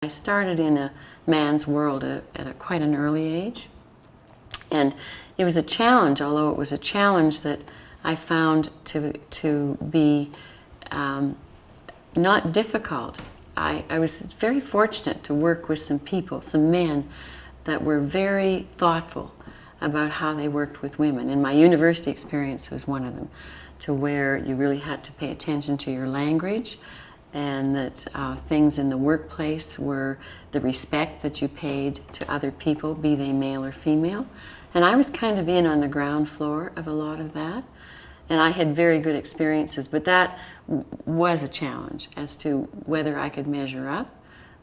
I started in a man's world at quite an early age, and it was a challenge, although it was a challenge that I found to be not difficult. I was very fortunate to work with some people, some men, that were very thoughtful about how they worked with women. And my university experience was one of them, to where you really had to pay attention to your language, and that things in the workplace were the respect that you paid to other people, be they male or female. And I was kind of in on the ground floor of a lot of that. And I had very good experiences, but that was a challenge as to whether I could measure up,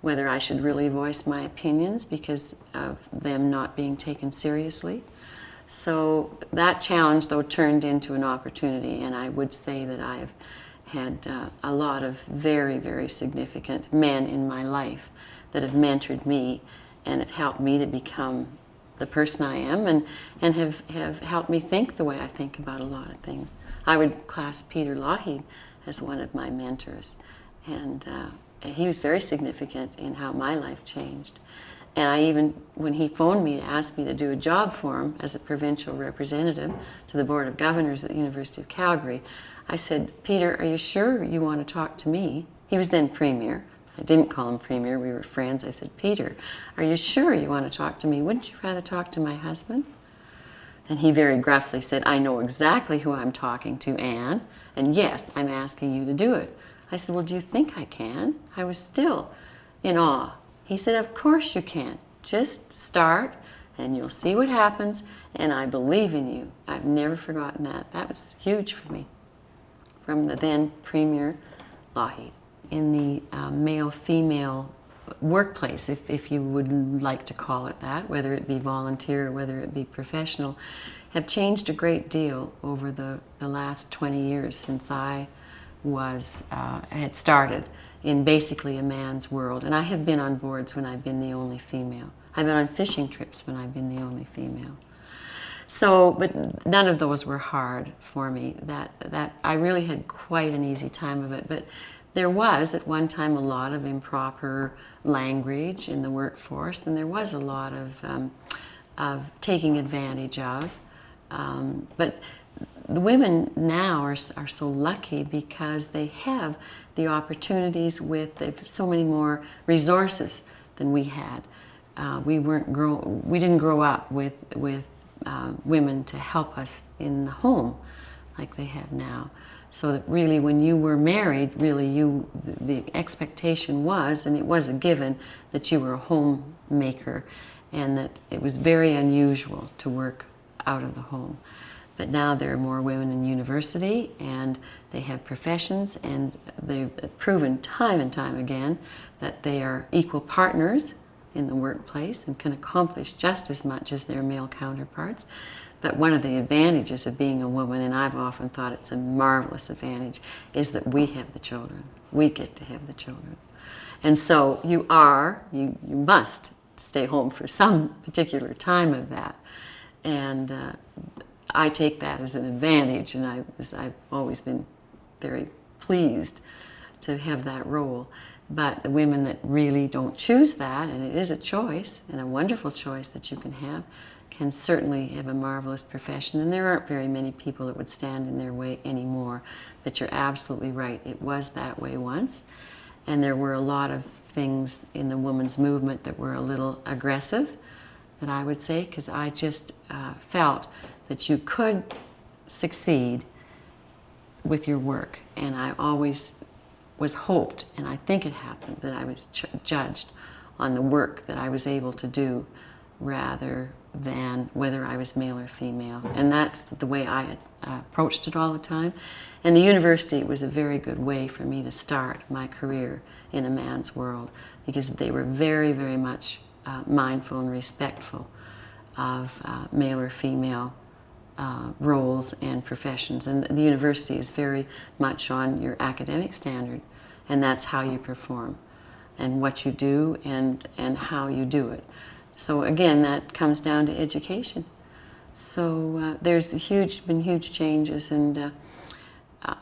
whether I should really voice my opinions because of them not being taken seriously. So that challenge, though, turned into an opportunity, and I would say that I've had a lot of very, very significant men in my life that have mentored me and have helped me to become the person I am, and have helped me think the way I think about a lot of things. I would class Peter Lougheed as one of my mentors, and he was very significant in how my life changed. And I even, when he phoned me to ask me to do a job for him as a provincial representative to the Board of Governors at the University of Calgary, I said, "Peter, are you sure you want to talk to me?" He was then Premier. I didn't call him Premier, we were friends. I said, "Peter, are you sure you want to talk to me? Wouldn't you rather talk to my husband?" And he very gruffly said, "I know exactly who I'm talking to, Anne, and yes, I'm asking you to do it." I said, "Well, do you think I can?" I was still in awe. He said, "Of course you can. Just start and you'll see what happens, and I believe in you." I've never forgotten that. That was huge for me. From the then Premier Lougheed. In the male-female workplace, if you would like to call it that, whether it be volunteer or whether it be professional, have changed a great deal over the last 20 years since I had started in basically a man's world. And I have been on boards when I've been the only female. I've been on fishing trips when I've been the only female. So, but none of those were hard for me. That I really had quite an easy time of it. But there was at one time a lot of improper language in the workforce, and there was a lot of taking advantage of. But the women now are so lucky because they have the opportunities they've so many more resources than we had. We didn't grow up with women to help us in the home like they have now. So that really when you were married, really the expectation was, and it was a given, that you were a homemaker and that it was very unusual to work out of the home. But now there are more women in university and they have professions, and they've proven time and time again that they are equal partners in the workplace and can accomplish just as much as their male counterparts. But one of the advantages of being a woman, and I've often thought it's a marvelous advantage, is that we have the children. We get to have the children. And so you must stay home for some particular time of that. And I take that as an advantage, and I've always been very pleased to have that role. But the women that really don't choose that, and it is a choice, and a wonderful choice that you can certainly have a marvelous profession. And there aren't very many people that would stand in their way anymore. But you're absolutely right. It was that way once. And there were a lot of things in the women's movement that were a little aggressive, that I would say, because I just felt that you could succeed with your work. And I always was hoped, and I think it happened, that I was judged on the work that I was able to do rather than whether I was male or female. And that's the way I approached it all the time. And the university was a very good way for me to start my career in a man's world, because they were very, very much mindful and respectful of male or female roles and professions. And the university is very much on your academic standard, and that's how you perform and what you do and how you do it. So again, that comes down to education. So there's been huge changes, and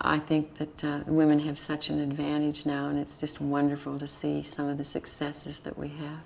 I think that women have such an advantage now, and it's just wonderful to see some of the successes that we have.